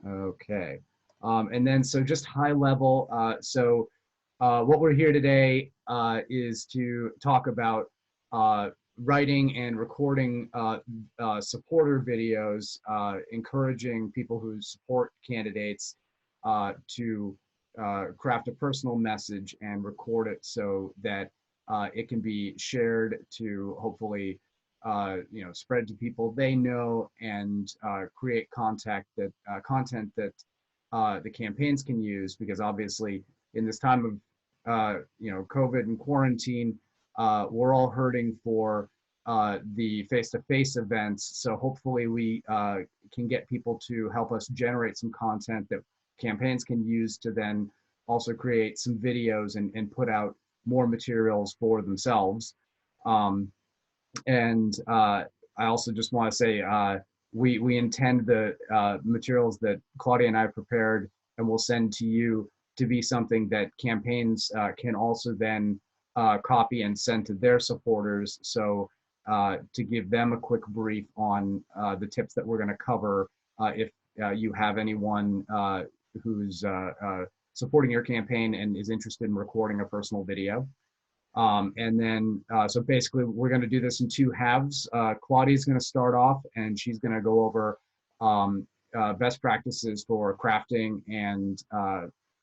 Okay. And then, so just high level, what we're here today is to talk about writing and recording supporter videos, encouraging people who support candidates to craft a personal message and record it so that it can be shared to hopefully spread to people they know and create content that the campaigns can use, because obviously in this time of COVID and quarantine, we're all hurting for the face-to-face events. So hopefully we can get people to help us generate some content that campaigns can use to then also create some videos and put out more materials for themselves. And I also just want to say we intend the materials that Claudia and I prepared and will send to you to be something that campaigns can also then copy and send to their supporters. So to give them a quick brief on the tips that we're going to cover if you have anyone who's supporting your campaign and is interested in recording a personal video. So basically, we're going to do this in two halves. Claudia's going to start off, and she's going to go over best practices for crafting and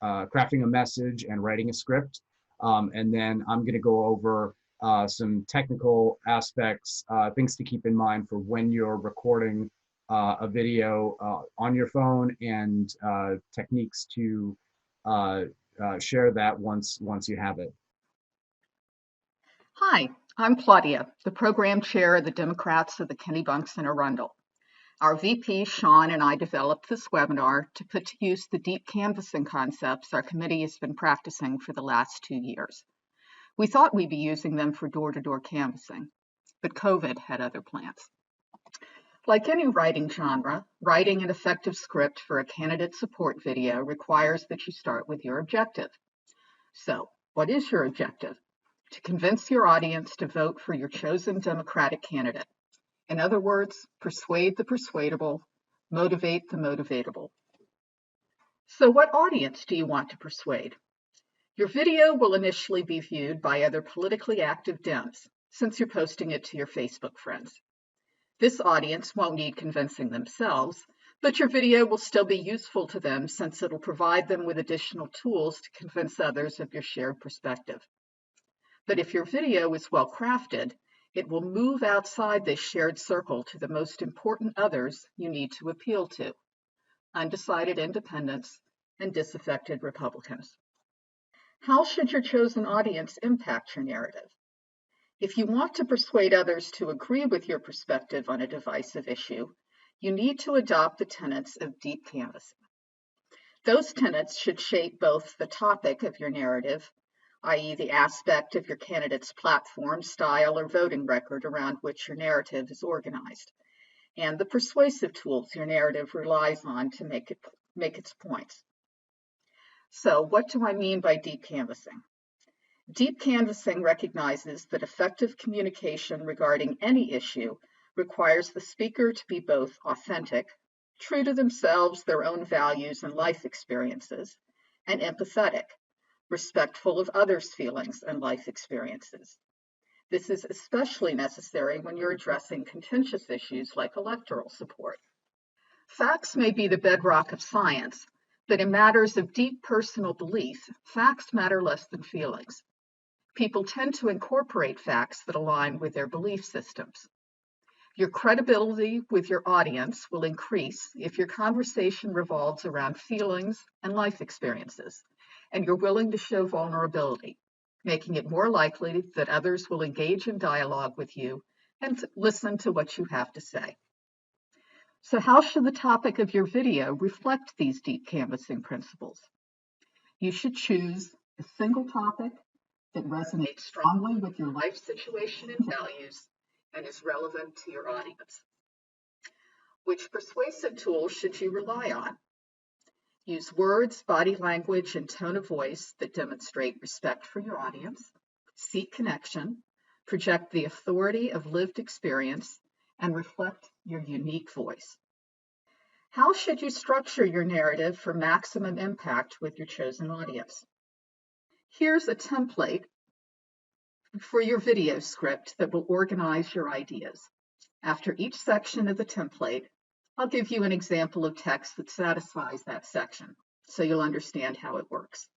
crafting a message and writing a script. And then I'm going to go over some technical aspects, things to keep in mind for when you're recording a video on your phone, and techniques to share that once you have it. Hi, I'm Claudia, the program chair of the Democrats of the Kennebunks in Arundel. Our VP, Sean, and I developed this webinar to put to use the deep canvassing concepts our committee has been practicing for the last 2 years. We thought we'd be using them for door-to-door canvassing, but COVID had other plans. Like any writing genre, writing an effective script for a candidate support video requires that you start with your objective. So, what is your objective? To convince your audience to vote for your chosen Democratic candidate. In other words, persuade the persuadable, motivate the motivatable. So what audience do you want to persuade? Your video will initially be viewed by other politically active Dems, since you're posting it to your Facebook friends. This audience won't need convincing themselves, but your video will still be useful to them since it'll provide them with additional tools to convince others of your shared perspective. But if your video is well crafted, it will move outside this shared circle to the most important others you need to appeal to: undecided independents and disaffected Republicans. How should your chosen audience impact your narrative? If you want to persuade others to agree with your perspective on a divisive issue, you need to adopt the tenets of deep canvassing. Those tenets should shape both the topic of your narrative, i.e. the aspect of your candidate's platform, style, or voting record around which your narrative is organized, and the persuasive tools your narrative relies on to make its points. So what do I mean by deep canvassing? Deep canvassing recognizes that effective communication regarding any issue requires the speaker to be both authentic, true to themselves, their own values and life experiences, and empathetic, respectful of others' feelings and life experiences. This is especially necessary when you're addressing contentious issues like electoral support. Facts may be the bedrock of science, but in matters of deep personal belief, facts matter less than feelings. People tend to incorporate facts that align with their belief systems. Your credibility with your audience will increase if your conversation revolves around feelings and life experiences, and you're willing to show vulnerability, making it more likely that others will engage in dialogue with you and listen to what you have to say. So how should the topic of your video reflect these deep canvassing principles? You should choose a single topic that resonates strongly with your life situation and values and is relevant to your audience. Which persuasive tools should you rely on? Use words, body language, and tone of voice that demonstrate respect for your audience, seek connection, project the authority of lived experience, and reflect your unique voice. How should you structure your narrative for maximum impact with your chosen audience? Here's a template for your video script that will organize your ideas. After each section of the template, I'll give you an example of text that satisfies that section, so you'll understand how it works.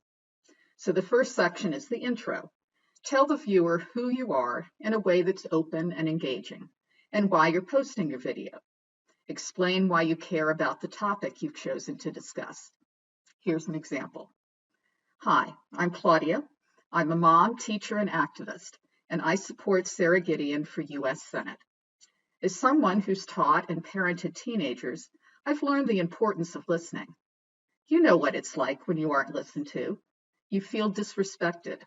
So the first section is the intro. Tell the viewer who you are in a way that's open and engaging, and why you're posting your video. Explain why you care about the topic you've chosen to discuss. Here's an example. Hi, I'm Claudia. I'm a mom, teacher, and activist, and I support Sarah Gideon for U.S. Senate. As someone who's taught and parented teenagers, I've learned the importance of listening. You know what it's like when you aren't listened to. You feel disrespected,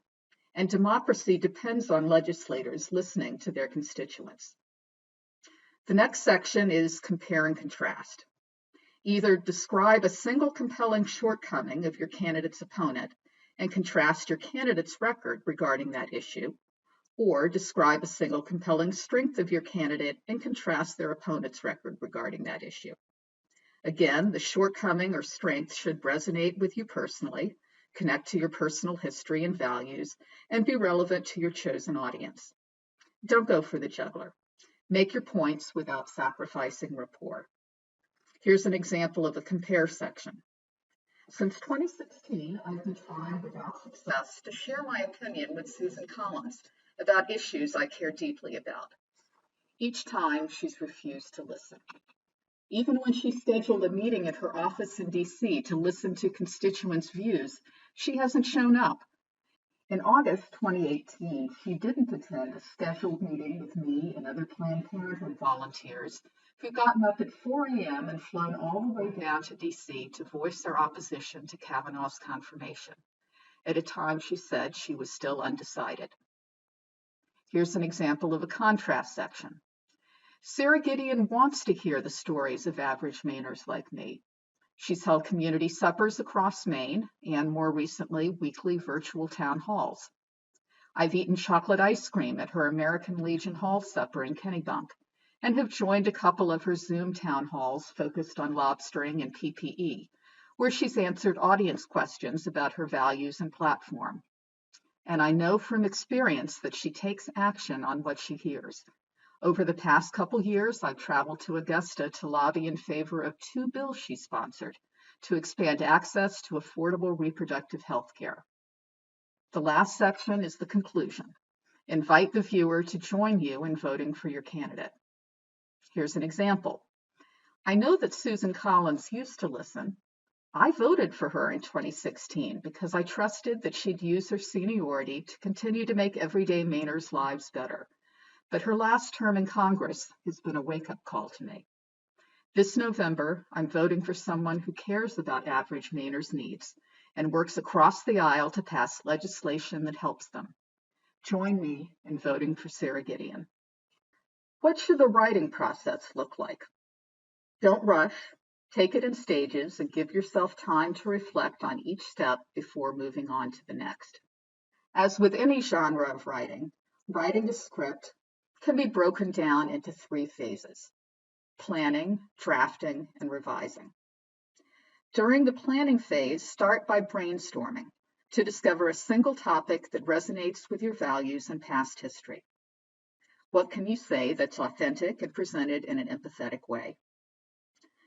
and democracy depends on legislators listening to their constituents. The next section is compare and contrast. Either describe a single compelling shortcoming of your candidate's opponent and contrast your candidate's record regarding that issue, or describe a single compelling strength of your candidate and contrast their opponent's record regarding that issue. Again, the shortcoming or strength should resonate with you personally, connect to your personal history and values, and be relevant to your chosen audience. Don't go for the juggler. Make your points without sacrificing rapport. Here's an example of a compare section. Since 2016, I've been trying without success to share my opinion with Susan Collins about issues I care deeply about. Each time, she's refused to listen. Even when she scheduled a meeting at her office in DC to listen to constituents' views, she hasn't shown up. In August 2018, she didn't attend a scheduled meeting with me and other Planned Parenthood volunteers who'd gotten up at 4 a.m. and flown all the way down to DC to voice their opposition to Kavanaugh's confirmation. At a time, she said she was still undecided. Here's an example of a contrast section. Sarah Gideon wants to hear the stories of average Mainers like me. She's held community suppers across Maine and, more recently, weekly virtual town halls. I've eaten chocolate ice cream at her American Legion Hall supper in Kennebunk and have joined a couple of her Zoom town halls focused on lobstering and PPE, where she's answered audience questions about her values and platform. And I know from experience that she takes action on what she hears. Over the past couple years, I've traveled to Augusta to lobby in favor of 2 bills she sponsored to expand access to affordable reproductive health care. The last section is the conclusion. Invite the viewer to join you in voting for your candidate. Here's an example. I know that Susan Collins used to listen. I voted for her in 2016 because I trusted that she'd use her seniority to continue to make everyday Mainers' lives better. But her last term in Congress has been a wake-up call to me. This November, I'm voting for someone who cares about average Mainers' needs and works across the aisle to pass legislation that helps them. Join me in voting for Sarah Gideon. What should the writing process look like? Don't rush. Take it in stages and give yourself time to reflect on each step before moving on to the next. As with any genre of writing a script can be broken down into 3 phases: planning, drafting, and revising. During the planning phase, start by brainstorming to discover a single topic that resonates with your values and past history. What can you say that's authentic and presented in an empathetic way?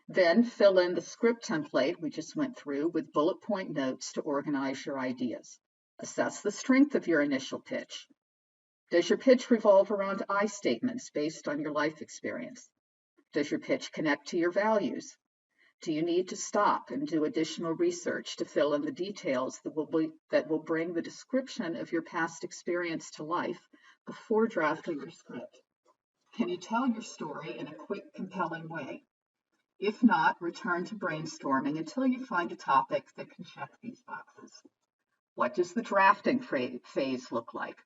Then fill in the script template we just went through with bullet point notes to organize your ideas. Assess the strength of your initial pitch. Does your pitch revolve around I statements based on your life experience? Does your pitch connect to your values? Do you need to stop and do additional research to fill in the details that will bring the description of your past experience to life before drafting your script? Can you tell your story in a quick, compelling way? If not, return to brainstorming until you find a topic that can check these boxes. What does the drafting phase look like?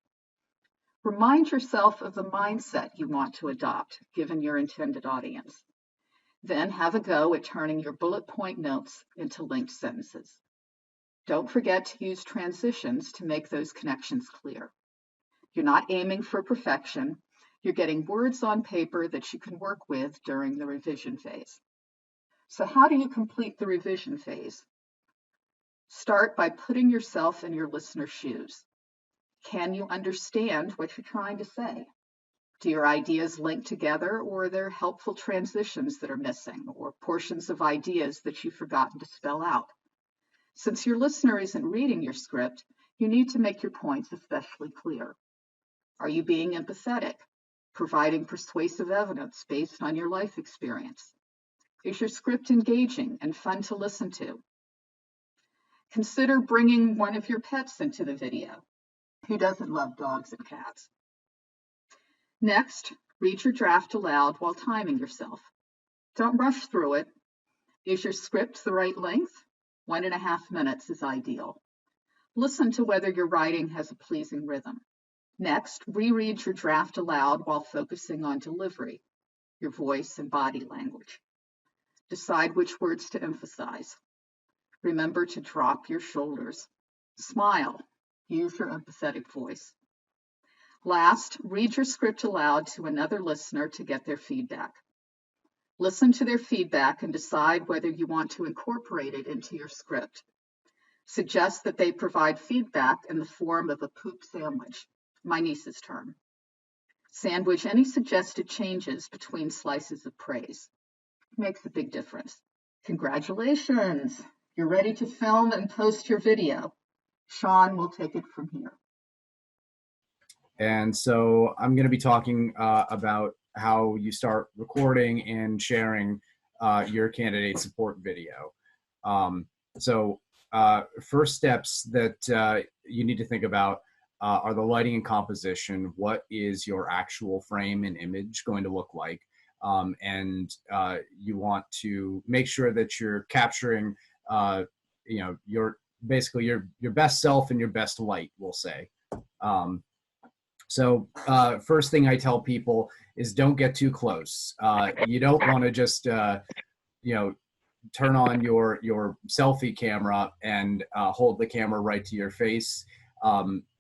Remind yourself of the mindset you want to adopt, given your intended audience. Then have a go at turning your bullet point notes into linked sentences. Don't forget to use transitions to make those connections clear. You're not aiming for perfection. You're getting words on paper that you can work with during the revision phase. So how do you complete the revision phase? Start by putting yourself in your listener's shoes. Can you understand what you're trying to say? Do your ideas link together, or are there helpful transitions that are missing, or portions of ideas that you've forgotten to spell out? Since your listener isn't reading your script, you need to make your points especially clear. Are you being empathetic, providing persuasive evidence based on your life experience? Is your script engaging and fun to listen to? Consider bringing one of your pets into the video. Who doesn't love dogs and cats? Next, read your draft aloud while timing yourself. Don't rush through it. Is your script the right length? 1.5 minutes is ideal. Listen to whether your writing has a pleasing rhythm. Next, reread your draft aloud while focusing on delivery, your voice and body language. Decide which words to emphasize. Remember to drop your shoulders. Smile. Use your empathetic voice. Last, read your script aloud to another listener to get their feedback. Listen to their feedback and decide whether you want to incorporate it into your script. Suggest that they provide feedback in the form of a poop sandwich, my niece's term. Sandwich any suggested changes between slices of praise. It makes a big difference. Congratulations! You're ready to film and post your video. Sean will take it from here. And so I'm going to be talking about how you start recording and sharing your candidate support video. First steps that you need to think about are the lighting and composition. What is your actual frame and image going to look like? You want to make sure that you're capturing, your basically your best self and your best light, we'll say. First thing I tell people is don't get too close. You don't want to just, turn on your selfie camera and hold the camera right to your face.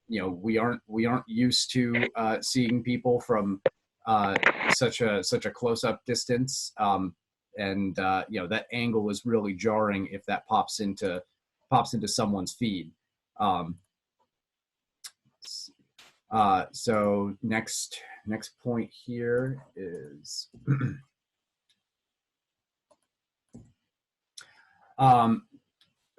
We aren't used to seeing people from such a close-up distance. That angle is really jarring if that pops into someone's feed. So next point here is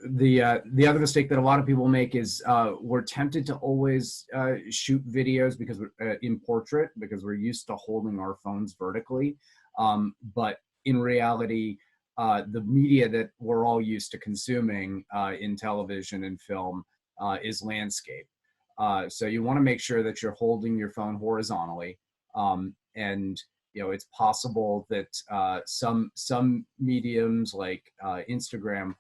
the other mistake that a lot of people make is we're tempted to always shoot videos because in portrait, because we're used to holding our phones vertically. But in reality, the media that we're all used to consuming in television and film is landscape. So you want to make sure that you're holding your phone horizontally. It's possible that some mediums like Instagram,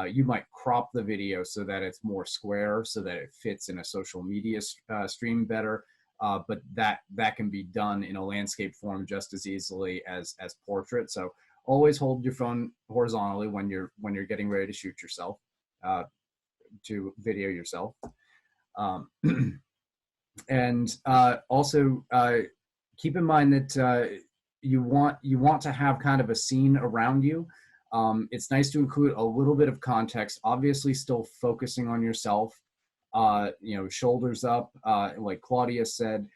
you might crop the video so that it's more square, so that it fits in a social media stream better. But that can be done in a landscape form just as easily as portrait. So always hold your phone horizontally when you're getting ready to shoot yourself, to video yourself. Also keep in mind that you want to have kind of a scene around you. It's nice to include a little bit of context, obviously still focusing on yourself, shoulders up, like Claudia said.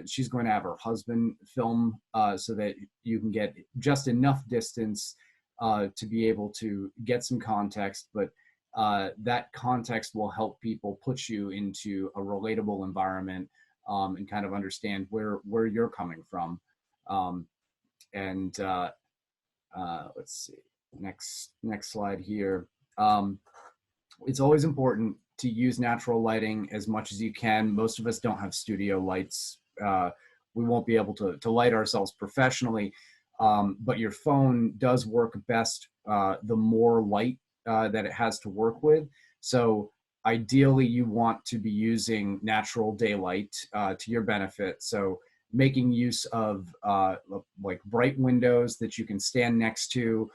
She's going to have her husband film so that you can get just enough distance to be able to get some context, but that context will help people put you into a relatable environment and kind of understand where you're coming from. Let's see, next slide here. It's always important to use natural lighting as much as you can. Most of us don't have studio lights. We won't be able to light ourselves professionally, but your phone does work best the more light that it has to work with. So ideally you want to be using natural daylight to your benefit. So making use of like bright windows that you can stand next to,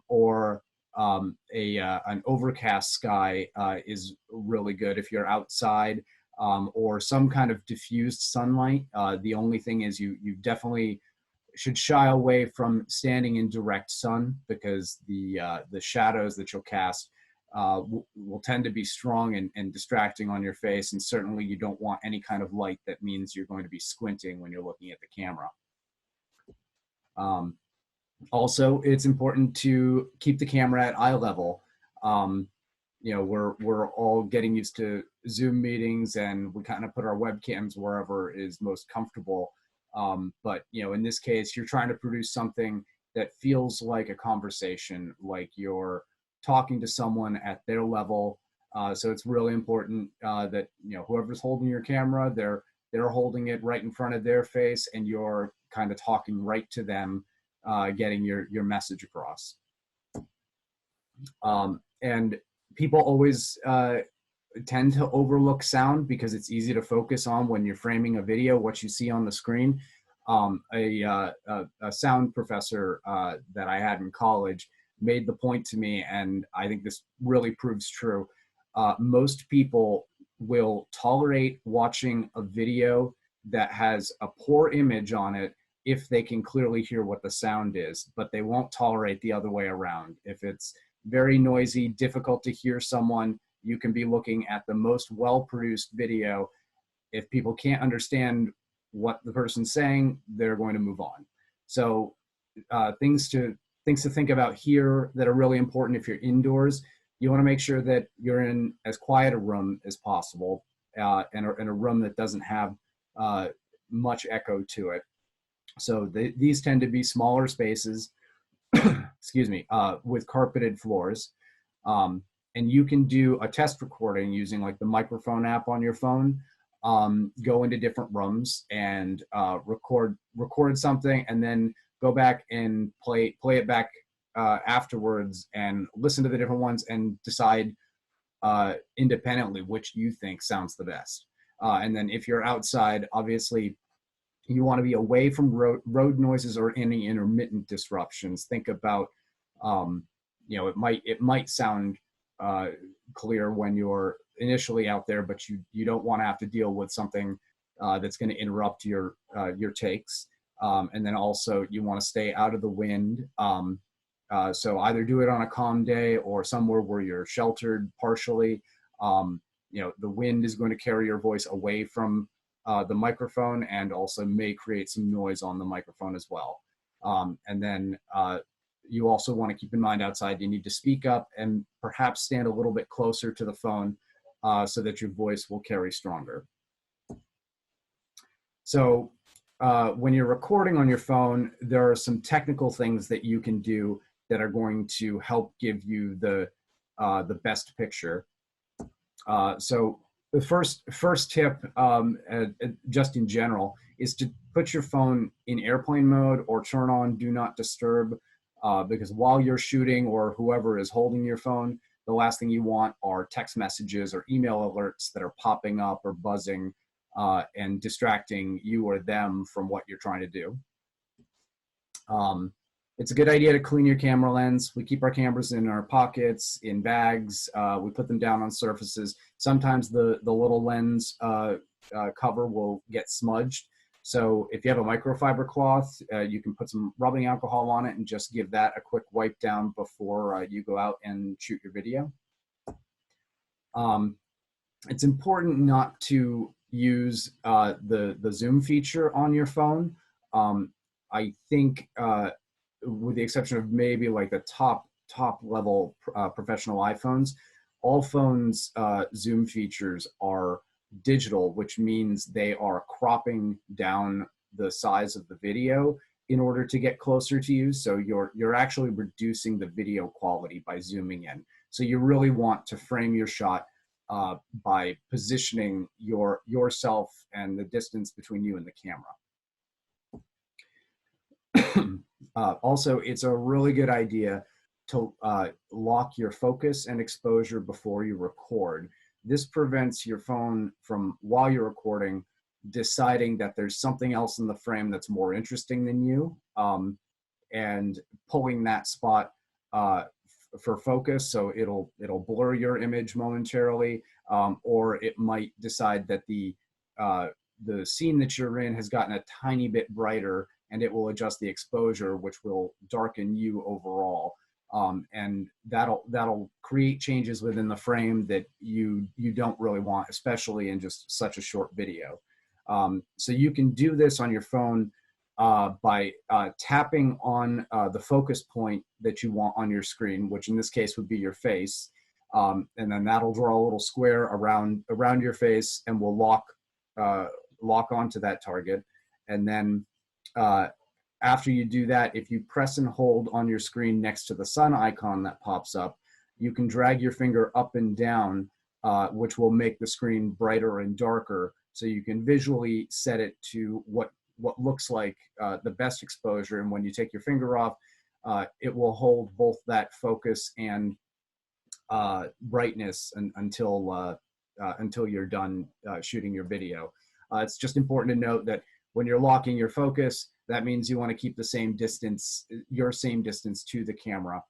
or an overcast sky is really good if you're outside, or some kind of diffused sunlight. The only thing is you definitely should shy away from standing in direct sun, because the shadows that you'll cast will tend to be strong and distracting on your face, and certainly you don't want any kind of light that means you're going to be squinting when you're looking at the camera. Also, it's important to keep the camera at eye level. You know, we're all getting used to Zoom meetings, and we kind of put our webcams wherever is most comfortable. But you know, in this case, you're trying to produce something that feels like a conversation, like you're talking to someone at their level. So it's really important that, you know, whoever's holding your camera, they're holding it right in front of their face, and you're kind of talking right to them, getting your message across. And people always tend to overlook sound because it's easy to focus on when you're framing a video, what you see on the screen. A sound professor that I had in college made the point to me, and I think this really proves true. Most people will tolerate watching a video that has a poor image on it if they can clearly hear what the sound is, but they won't tolerate the other way around. If it's very noisy, difficult to hear someone, you can be looking at the most well-produced video. If people can't understand what the person's saying, they're going to move on. So things to think about here that are really important if you're indoors. You want to make sure that you're in as quiet a room as possible, and in a room that doesn't have much echo to it. So these tend to be smaller spaces, excuse me, with carpeted floors. And you can do a test recording using like the microphone app on your phone. Go into different rooms and record something, and then go back and play it back afterwards, and listen to the different ones and decide independently which you think sounds the best. And then if you're outside, obviously you want to be away from road noises or any intermittent disruptions. Think about, you know, it might sound clear when you're initially out there, but you don't want to have to deal with something that's going to interrupt your takes. And then also you want to stay out of the wind. So either do it on a calm day or somewhere where you're sheltered partially. You know, the wind is going to carry your voice away from the microphone, and also may create some noise on the microphone as well. And then you also want to keep in mind outside, you need to speak up and perhaps stand a little bit closer to the phone so that your voice will carry stronger. So when you're recording on your phone, there are some technical things that you can do that are going to help give you the best picture. So the first tip, just in general, is to put your phone in airplane mode or turn on Do Not Disturb, because while you're shooting, or whoever is holding your phone, the last thing you want are text messages or email alerts that are popping up or buzzing and distracting you or them from what you're trying to do. It's a good idea to clean your camera lens. We keep our cameras in our pockets, in bags. We put them down on surfaces. Sometimes the little lens cover will get smudged. So if you have a microfiber cloth, you can put some rubbing alcohol on it and just give that a quick wipe down before you go out and shoot your video. It's important not to use the zoom feature on your phone. I think with the exception of maybe like the top level professional iPhones, all phones zoom features are digital, which means they are cropping down the size of the video in order to get closer to you. So you're actually reducing the video quality by zooming in. So you really want to frame your shot by positioning yourself and the distance between you and the camera. Also, it's a really good idea to lock your focus and exposure before you record. This prevents your phone from, while you're recording, deciding that there's something else in the frame that's more interesting than you, and pulling that spot for focus. So it'll blur your image momentarily, or it might decide that the scene that you're in has gotten a tiny bit brighter and it will adjust the exposure, which will darken you overall. And that'll create changes within the frame that you don't really want, especially in just such a short video. So you can do this on your phone by tapping on the focus point that you want on your screen, which in this case would be your face. And then that'll draw a little square around your face and will lock onto that target. And then after you do that, if you press and hold on your screen next to the sun icon that pops up, you can drag your finger up and down, which will make the screen brighter and darker. So you can visually set it to what looks like the best exposure. And when you take your finger off, it will hold both that focus and brightness until you're done shooting your video. It's just important to note that when you're locking your focus, that means you want to keep the same distance, your same distance to the camera,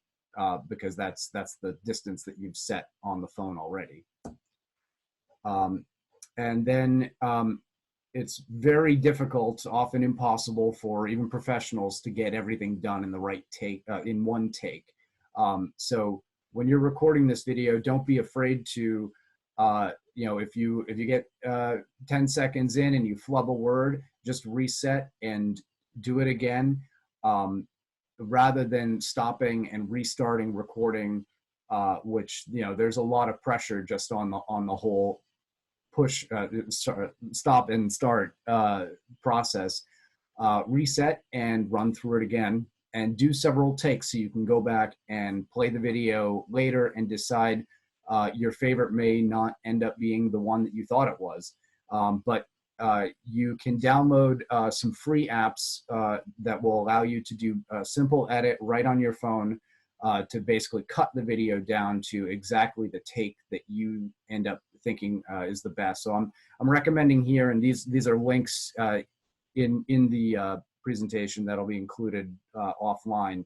because that's the distance that you've set on the phone already. And then it's very difficult, often impossible for even professionals to get everything done in the right take, in one take. So when you're recording this video, don't be afraid to, if you get 10 seconds in and you flub a word, just reset and do it again, rather than stopping and restarting recording, which, there's a lot of pressure just on the whole push, stop and start process. Reset and run through it again, and do several takes so you can go back and play the video later and decide your favorite may not end up being the one that you thought it was. But you can download some free apps that will allow you to do a simple edit right on your phone to basically cut the video down to exactly the take that you end up thinking is the best. So I'm recommending here, and these are links in the presentation that'll be included offline.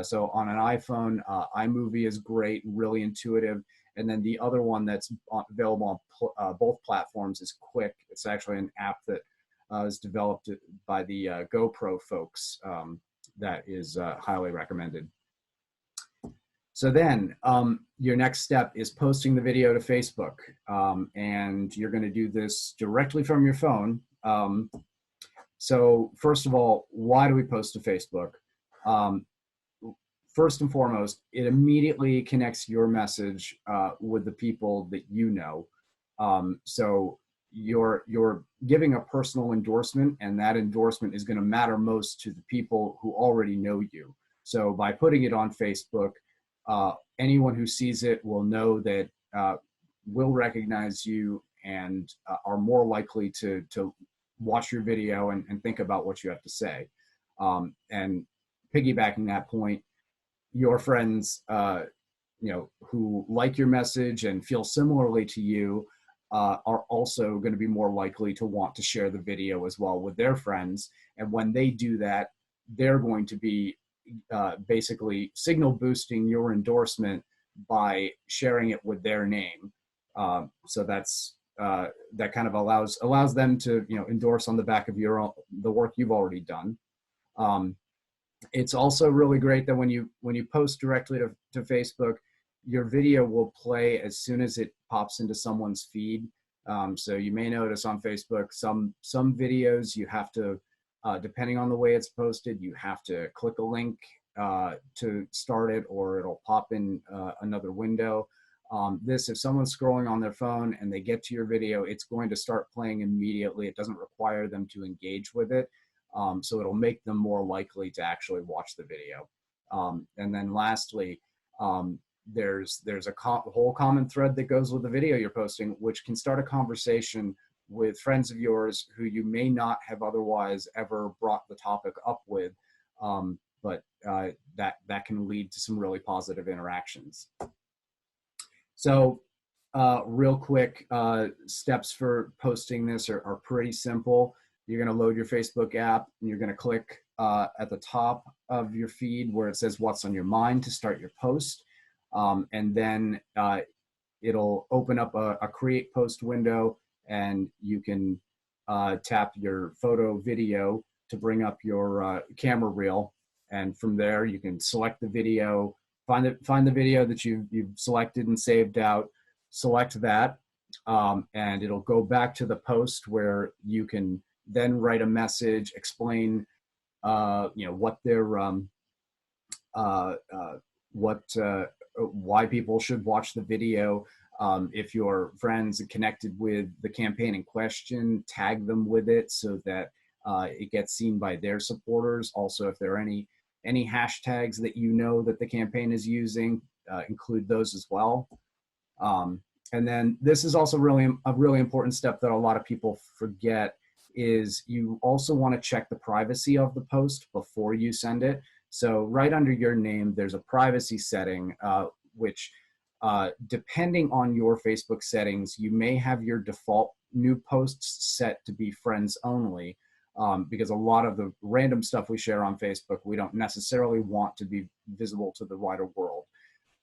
So on an iPhone, iMovie is great, really intuitive. And then the other one that's available on both platforms is Quick. It's actually an app that is developed by the GoPro folks that is highly recommended. So then your next step is posting the video to Facebook. And you're going to do this directly from your phone. So first of all, why do we post to Facebook? First and foremost, it immediately connects your message with the people that you know. So you're giving a personal endorsement, and that endorsement is going to matter most to the people who already know you. So by putting it on Facebook, anyone who sees it will know that will recognize you and are more likely to watch your video and think about what you have to say. And piggybacking that point, your friends, who like your message and feel similarly to you, are also going to be more likely to want to share the video as well with their friends. And when they do that, they're going to be basically signal boosting your endorsement by sharing it with their name. So that's that kind of allows them to endorse on the back of the work you've already done. It's also really great that when you post directly to Facebook, your video will play as soon as it pops into someone's feed. So you may notice on Facebook some videos you have to, depending on the way it's posted, you have to click a link to start it, or it'll pop in another window. If someone's scrolling on their phone and they get to your video, it's going to start playing immediately. It doesn't require them to engage with it. So it'll make them more likely to actually watch the video. And then lastly, there's a whole common thread that goes with the video you're posting, which can start a conversation with friends of yours who you may not have otherwise ever brought the topic up with, but that can lead to some really positive interactions. So real quick, steps for posting this are pretty simple. You're going to load your Facebook app, and you're going to click at the top of your feed where it says what's on your mind to start your post. And then it'll open up a create post window, and you can tap your photo video to bring up your camera reel, and from there you can select the video, find the video that you've selected and saved out, select that, and it'll go back to the post where you can then write a message, explain what their why people should watch the video. If your friends are connected with the campaign in question, tag them with it so that it gets seen by their supporters. Also, if there are any hashtags that you know that the campaign is using, include those as well. And then this is also a really important step that a lot of people forget, is you also want to check the privacy of the post before you send it. So right under your name, there's a privacy setting, which depending on your Facebook settings, you may have your default new posts set to be friends only, because a lot of the random stuff we share on Facebook, we don't necessarily want to be visible to the wider world.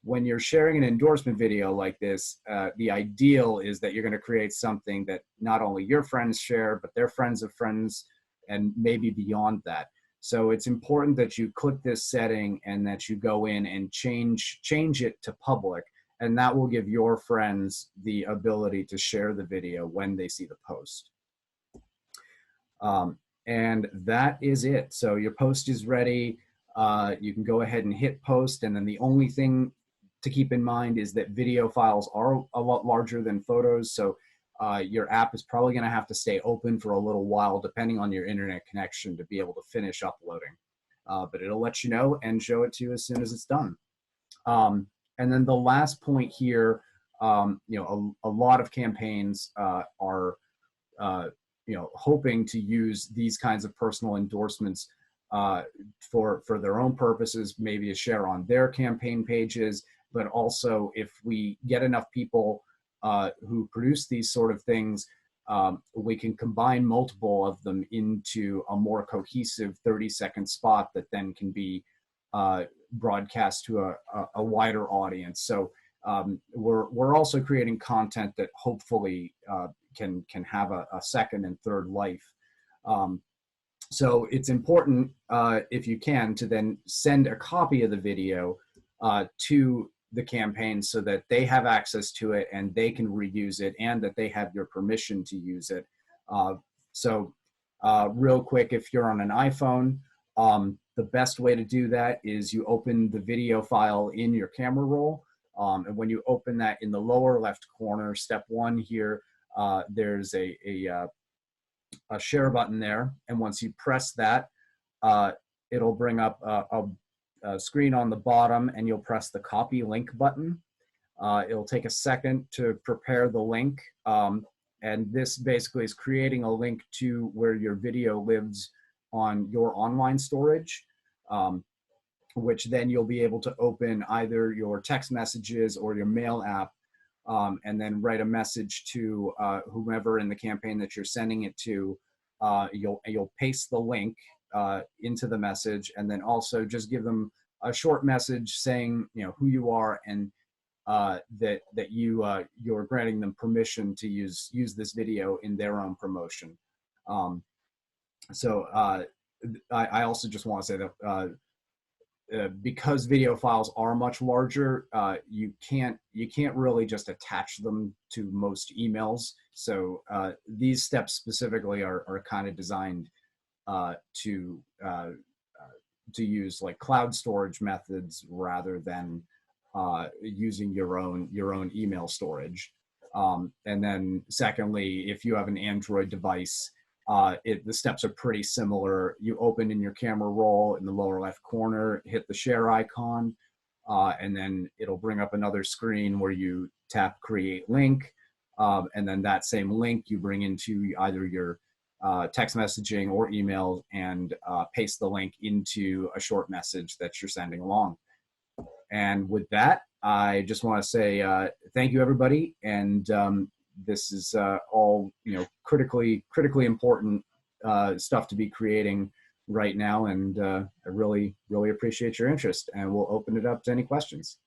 When you're sharing an endorsement video like this, the ideal is that you're going to create something that not only your friends share, but their friends of friends, and maybe beyond that. So it's important that you click this setting and that you go in and change it to public, and that will give your friends the ability to share the video when they see the post. And that is it. So your post is ready. You can go ahead and hit post, and then the only thing to keep in mind is that video files are a lot larger than photos, so your app is probably going to have to stay open for a little while depending on your internet connection to be able to finish uploading. But it'll let you know and show it to you as soon as it's done. And then the last point here, a lot of campaigns are hoping to use these kinds of personal endorsements for their own purposes, maybe to share on their campaign pages. But also, if we get enough people who produce these sort of things, we can combine multiple of them into a more cohesive 30-second spot that then can be broadcast to a wider audience. So we're also creating content that hopefully can have a second and third life. So it's important, if you can, to then send a copy of the video to the campaign so that they have access to it and they can reuse it, and that they have your permission to use it. Real quick, if you're on an iPhone, the best way to do that is you open the video file in your camera roll. And when you open that, in the lower left corner, step 1 here, there's a share button there. And once you press that, it'll bring up a screen on the bottom, and you'll press the copy link button. It'll take a second to prepare the link. And this basically is creating a link to where your video lives on your online storage, which then you'll be able to open either your text messages or your mail app, and then write a message to whomever in the campaign that you're sending it to. You'll paste the link into the message, and then also just give them a short message saying who you are, and that you're granting them permission to use this video in their own promotion. I also just want to say that because video files are much larger, you can't really just attach them to most emails. So these steps specifically are kind of designed to use like cloud storage methods rather than using your own email storage. And then secondly, if you have an Android device, the steps are pretty similar. You open in your camera roll in the lower left corner, hit the share icon, and then it'll bring up another screen where you tap create link, and then that same link you bring into either your text messaging or email, and paste the link into a short message that you're sending along. And with that, I just want to say thank you, everybody. And this is all critically important stuff to be creating right now. And I really appreciate your interest. And we'll open it up to any questions.